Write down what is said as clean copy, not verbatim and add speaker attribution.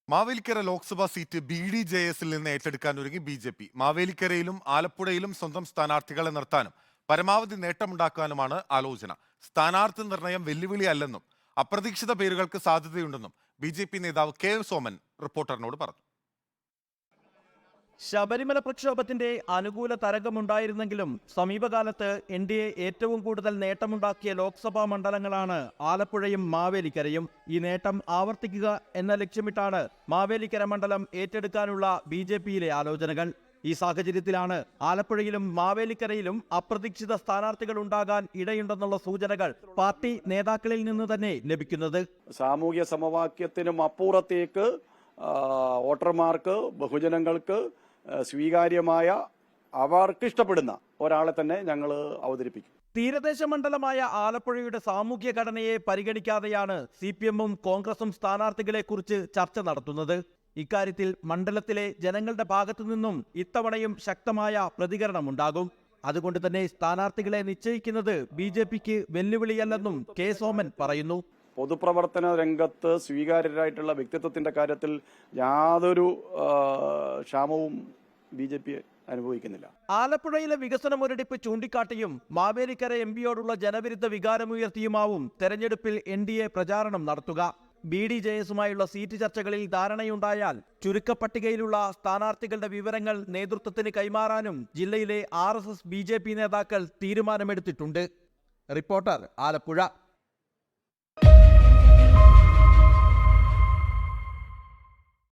Speaker 1: Mavelikkara Lok Sabha seat BDJS-ൽ നിന്ന് ഏറ്റെടുക്കാൻ ഒരുങ്ങി BJP. മാവേലിക്കരയിലും ആലപ്പുഴയിലും സ്വന്തം സ്ഥാനാർത്ഥികളെ നിർത്താനും പരമാവധി നേട്ടമുണ്ടാക്കാനുമാണ് ആലോചന. സ്ഥാനാർത്ഥി നിർണയം വെല്ലുവിളിയല്ലെന്നും അപ്രതീക്ഷിത പേരുകൾക്ക് സാധ്യതയുണ്ടെന്നും BJP നേതാവ് K. സോമൻ റിപ്പോർട്ടറിനോട് പറഞ്ഞു.
Speaker 2: ശബരിമല പ്രക്ഷോഭത്തിന്റെ അനുകൂല തരംഗമുണ്ടായിരുന്നെങ്കിലും സമീപകാലത്ത് NDA ഏറ്റവും കൂടുതൽ നേട്ടമുണ്ടാക്കിയ ലോക്സഭാ മണ്ഡലങ്ങളാണ് ആലപ്പുഴയും മാവേലിക്കരയും. ഈ നേട്ടം ആവർത്തിക്കുക എന്ന ലക്ഷ്യമിട്ടാണ് മാവേലിക്കര മണ്ഡലം ഏറ്റെടുക്കാനുള്ള BJP-യിലെ ആലോചനകൾ. ഈ സാഹചര്യത്തിലാണ് ആലപ്പുഴയിലും മാവേലിക്കരയിലും അപ്രതീക്ഷിത സ്ഥാനാർത്ഥികൾ ഉണ്ടാകാൻ ഇടയുണ്ടെന്നുള്ള സൂചനകൾ പാർട്ടി നേതാക്കളിൽ നിന്ന് തന്നെ ലഭിക്കുന്നത്.
Speaker 3: സാമൂഹ്യ സമവാക്യത്തിനും അപ്പുറത്തേക്ക് വോട്ടർമാർക്ക്, ബഹുജനങ്ങൾക്ക് സ്വീകാര്യമായ, അവർക്ക് ഇഷ്ടപ്പെടുന്ന ഒരാളെ തന്നെ ഞങ്ങൾ അവതരിപ്പിക്കും.
Speaker 2: തീരദേശ മണ്ഡലമായ ആലപ്പുഴയുടെ സാമൂഹ്യ ഘടനയെ പരിഗണിക്കാതെയാണ് CPM-ഉം കോൺഗ്രസും സ്ഥാനാർത്ഥികളെ കുറിച്ച് ചർച്ച നടത്തുന്നത്. ഇക്കാര്യത്തിൽ മണ്ഡലത്തിലെ ജനങ്ങളുടെ ഭാഗത്തു നിന്നും ഇത്തവണയും ശക്തമായ പ്രതികരണമുണ്ടാകും. അതുകൊണ്ട് തന്നെ സ്ഥാനാർത്ഥികളെ നിശ്ചയിക്കുന്നത് BJP-ക്ക് വെല്ലുവിളിയല്ലെന്നും K. സോമൻ പറയുന്നു.
Speaker 3: പൊതുപ്രവർത്തന രംഗത്ത് സ്വീകാര്യരായിട്ടുള്ള വ്യക്തിത്വത്തിന്റെ കാര്യത്തിൽ യാതൊരു ക്ഷാമവും BJP അനുഭവിക്കുന്നില്ല.
Speaker 2: ആലപ്പുഴയിലെ വികസന മുരടിപ്പ് ചൂണ്ടിക്കാട്ടിയും മാവേലിക്കര MP-യോടുള്ള ജനവിരുദ്ധ വികാരമുയർത്തിയുമാവും തെരഞ്ഞെടുപ്പിൽ NDA പ്രചാരണം നടത്തുക. BDJS-ഉമായുള്ള സീറ്റ് ചർച്ചകളിൽ ധാരണയുണ്ടായാൽ ചുരുക്കപ്പട്ടികയിലുള്ള സ്ഥാനാർത്ഥികളുടെ വിവരങ്ങൾ നേതൃത്വത്തിന് കൈമാറാനും ജില്ലയിലെ RSS BJP നേതാക്കൾ തീരുമാനമെടുത്തിട്ടുണ്ട്. റിപ്പോർട്ടർ, ആലപ്പുഴ.